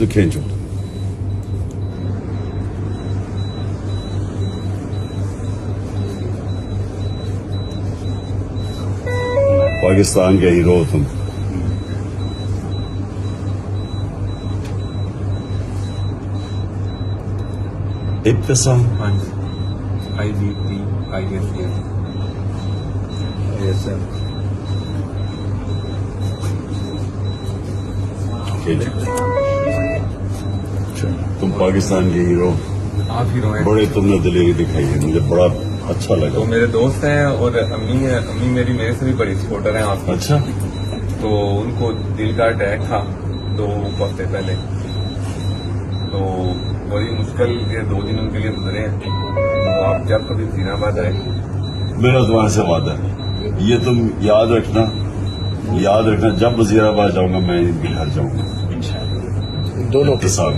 تو کھینچو. پاکستان کے ہیرو ہو تم. ابتسام. ہاں جی. IBTISM. تم پاکستان کے ہیرو. آپ ہیرو ہیں. بڑے تم نے دلیری دکھائی ہے, مجھے بڑا اچھا لگا. تو میرے دوست ہیں اور امی میری میرے سے بھی بڑی سپورٹر ہیں آپ کی. اچھا. تو ان کو دل کا اٹیک تھا 2 ہفتے پہلے, تو بڑی مشکل یہ 2 دن ان کے لیے گزرے ہیں. تو آپ جب کبھی وزیر آباد آئے, میرا تمہارے سے وعدہ ہے, یہ تم یاد رکھنا, جب وزیر آباد جاؤں گا میں ان کے گھر جاؤں گا دونوں ابتسام.